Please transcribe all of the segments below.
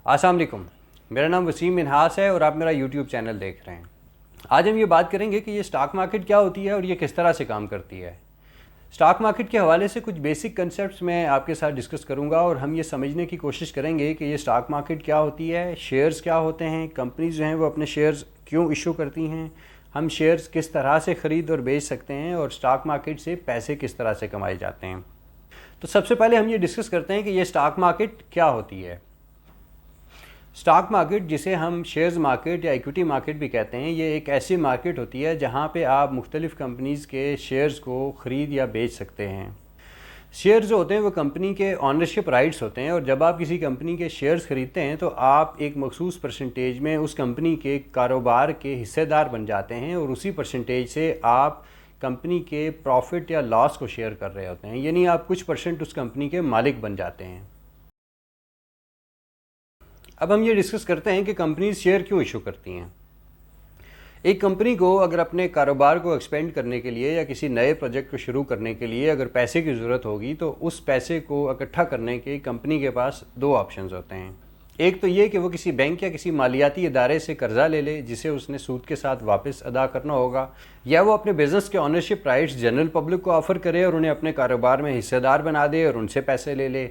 अस्सलाम वालेकुम। मेरा नाम वसीम मिन्हास है और आप मेरा यूट्यूब चैनल देख रहे हैं। आज हम ये बात करेंगे कि ये स्टॉक मार्केट क्या होती है और ये किस तरह से काम करती है। स्टॉक मार्केट के हवाले से कुछ बेसिक कंसेप्ट्स मैं आपके साथ डिस्कस करूंगा और हम ये समझने की कोशिश करेंगे कि ये स्टॉक मार्केट क्या होती है, शेयर्स क्या होते हैं, कंपनीज जो हैं वो अपने शेयर्स क्यों इशू करती हैं, हम शेयर्स किस तरह से ख़रीद और बेच सकते हैं और स्टॉक मार्केट से पैसे किस तरह से कमाए जाते हैं। तो सबसे पहले हम ये डिस्कस करते हैं कि ये स्टॉक मार्केट क्या होती है। स्टॉक मार्केट, जिसे हम शेयर्स मार्केट या इक्विटी मार्केट भी कहते हैं, ये एक ऐसी मार्केट होती है जहाँ पे आप मुख्तलिफ़ कंपनीज़ के शेयर्स को ख़रीद या बेच सकते हैं। शेयर्स जो होते हैं वो कंपनी के ऑनरशिप राइट्स होते हैं और जब आप किसी कंपनी के शेयर्स ख़रीदते हैं तो आप एक मखसूस परसेंटेज में उस कंपनी के कारोबार के हिस्सेदार बन जाते हैं और उसी परसेंटेज से आप कंपनी के प्रॉफिट या लॉस को शेयर कर रहे होते हैं, यानी आप कुछ परसेंट उस कंपनी के मालिक बन जाते हैं। अब हम ये डिस्कस करते हैं कि कंपनीज शेयर क्यों इशू करती हैं। एक कंपनी को अगर अपने कारोबार को एक्सपेंड करने के लिए या किसी नए प्रोजेक्ट को शुरू करने के लिए अगर पैसे की ज़रूरत होगी तो उस पैसे को इकट्ठा करने के कंपनी के पास दो ऑप्शंस होते हैं। एक तो ये कि वो किसी बैंक या किसी मालियाती इदारे से कर्जा ले ले जिसे उसने सूद के साथ वापस अदा करना होगा, या वो अपने बिज़नेस के ऑनरशिप राइट्स जनरल पब्लिक को ऑफ़र करे और उन्हें अपने कारोबार में हिस्सेदार बना दे और उनसे पैसे ले ले।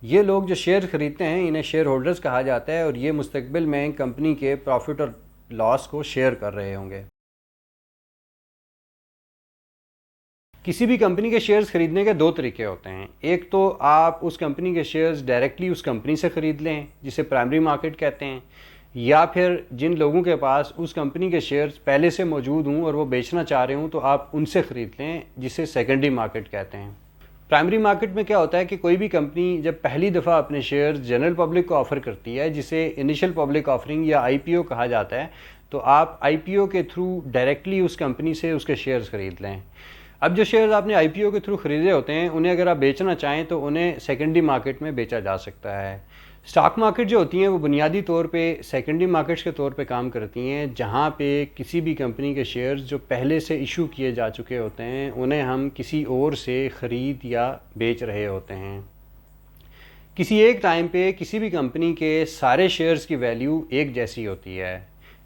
ये लोग जो शेयर ख़रीदते हैं इन्हें शेयर होल्डर्स कहा जाता है और ये मुस्तकबिल में कंपनी के प्रॉफिट और लॉस को शेयर कर रहे होंगे। किसी भी कंपनी के शेयर्स ख़रीदने के दो तरीके होते हैं। एक तो आप उस कंपनी के शेयर्स डायरेक्टली उस कंपनी से ख़रीद लें जिसे प्राइमरी मार्केट कहते हैं, या फिर जिन लोगों के पास उस कंपनी के शेयर्स पहले से मौजूद हों और वो बेचना चाह रहे हों तो आप उनसे ख़रीद लें जिसे सेकेंडरी मार्केट कहते हैं। प्राइमरी मार्केट में क्या होता है कि कोई भी कंपनी जब पहली दफ़ा अपने शेयर्स जनरल पब्लिक को ऑफ़र करती है, जिसे इनिशियल पब्लिक ऑफरिंग या आईपीओ कहा जाता है, तो आप आईपीओ के थ्रू डायरेक्टली उस कंपनी से उसके शेयर्स ख़रीद लें। अब जो शेयर्स आपने आईपीओ के थ्रू ख़रीदे होते हैं उन्हें अगर आप बेचना चाहें तो उन्हें सेकेंडरी मार्केट में बेचा जा सकता है। स्टॉक मार्केट जो होती हैं वो बुनियादी तौर पे सेकेंडरी मार्केट्स के तौर पे काम करती हैं, जहाँ पे किसी भी कंपनी के शेयर्स जो पहले से इशू किए जा चुके होते हैं उन्हें हम किसी और से ख़रीद या बेच रहे होते हैं। किसी एक टाइम पे किसी भी कंपनी के सारे शेयर्स की वैल्यू एक जैसी होती है,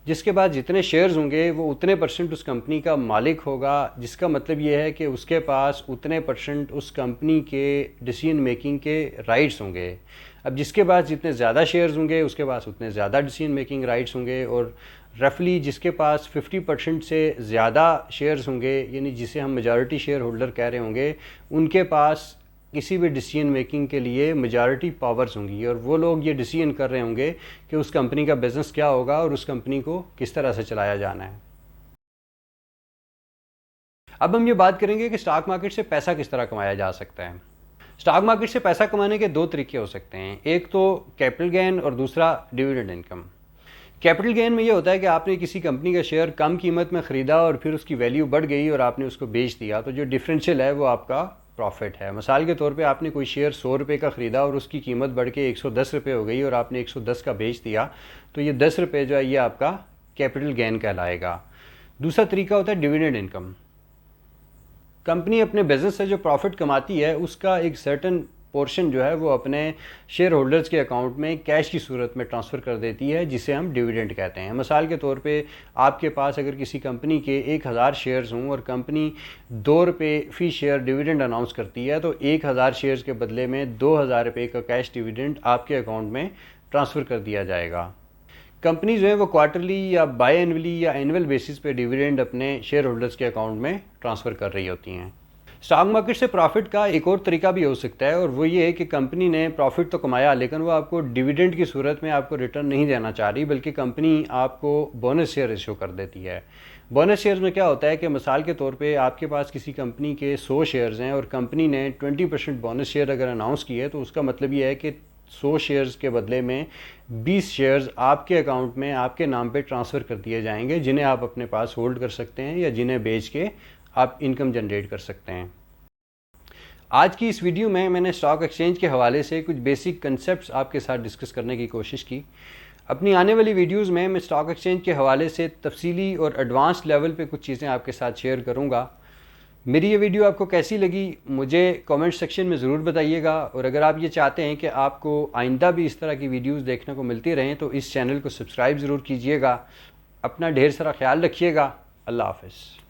जिसके बाद जितने शेयर्स होंगे वो उतने परसेंट उस कंपनी का मालिक होगा, जिसका मतलब ये है कि उसके पास उतने परसेंट उस कंपनी के डिसीजन मेकिंग के राइट्स होंगे। अब जिसके पास जितने ज़्यादा शेयर्स होंगे उसके पास उतने ज़्यादा डिसीजन मेकिंग राइट्स होंगे, और रफली जिसके पास 50% से ज़्यादा शेयर्स होंगे, यानी जिसे हम मेजॉरिटी शेयर होल्डर कह रहे होंगे, उनके पास किसी भी डिसीजन मेकिंग के लिए मेजॉरिटी पावर्स होंगी और वो लोग ये डिसीजन कर रहे होंगे कि उस कंपनी का बिज़नेस क्या होगा और उस कंपनी को किस तरह से चलाया जाना है। अब हम ये बात करेंगे कि स्टॉक मार्केट से पैसा किस तरह कमाया जा सकता है। स्टॉक मार्केट से पैसा कमाने के दो तरीके हो सकते हैं, एक तो कैपिटल गेन और दूसरा डिविडेंड इनकम। कैपिटल गेन में ये होता है कि आपने किसी कंपनी का शेयर कम कीमत में ख़रीदा और फिर उसकी वैल्यू बढ़ गई और आपने उसको बेच दिया, तो जो डिफरेंशियल है वो आपका प्रॉफिट है। मिसाल के तौर पे आपने कोई शेयर 100 रुपये का ख़रीदा और उसकी कीमत बढ़ के 110 रुपये हो गई और आपने 110 का बेच दिया, तो ये 10 रुपये जो है ये आपका कैपिटल गेन कहलाएगा। दूसरा तरीका होता है डिविडेंड इनकम। कंपनी अपने बिज़नेस से जो प्रॉफिट कमाती है उसका एक सर्टन पोर्शन जो है वो अपने शेयर होल्डर्स के अकाउंट में कैश की सूरत में ट्रांसफ़र कर देती है, जिसे हम डिविडेंड कहते हैं। मिसाल के तौर पे आपके पास अगर किसी कंपनी के 1000 शेयर्स हों और कंपनी 2 रुपये फ़ी शेयर डिविडेंड अनाउंस करती है, तो 1000 शेयर्स के बदले में 2000 रुपये का कैश डिविडेंड आपके अकाउंट में ट्रांसफ़र कर दिया जाएगा। कंपनी जो है वो क्वार्टरली या बाई एनुअली या एनुअल बेसिस पे डिविडेंड अपने शेयर होल्डर्स के अकाउंट में ट्रांसफ़र कर रही होती हैं। स्टॉक मार्केट से प्रॉफिट का एक और तरीका भी हो सकता है, और वो ये है कि कंपनी ने प्रॉफिट तो कमाया लेकिन वो आपको डिविडेंड की सूरत में आपको रिटर्न नहीं देना चाह रही, बल्कि कंपनी आपको बोनस शेयर इशू कर देती है। बोनस शेयर्स में क्या होता है कि मिसाल के तौर पे आपके पास किसी कंपनी के 100 शेयर्स हैं और कंपनी ने 20% बोनस शेयर अगर अनाउंस किए, तो उसका मतलब ये है कि 100 शेयर्स के बदले में 20 शेयर्स आपके अकाउंट में आपके नाम पे ट्रांसफ़र कर दिए जाएंगे, जिन्हें आप अपने पास होल्ड कर सकते हैं या जिन्हें बेच के आप इनकम जनरेट कर सकते हैं। आज की इस वीडियो में मैंने स्टॉक एक्सचेंज के हवाले से कुछ बेसिक कंसेप्ट्स आपके साथ डिस्कस करने की कोशिश की। अपनी आने वाली वीडियोस में मैं स्टॉक एक्सचेंज के हवाले से तफसीली और एडवांस लेवल पे कुछ चीज़ें आपके साथ शेयर करूंगा। मेरी ये वीडियो आपको कैसी लगी मुझे कमेंट सेक्शन में ज़रूर बताइएगा, और अगर आप ये चाहते हैं कि आपको आइंदा भी इस तरह की वीडियोस देखने को मिलती रहें तो इस चैनल को सब्सक्राइब ज़रूर कीजिएगा। अपना ढेर सारा ख्याल रखिएगा। अल्लाह हाफ़िज़।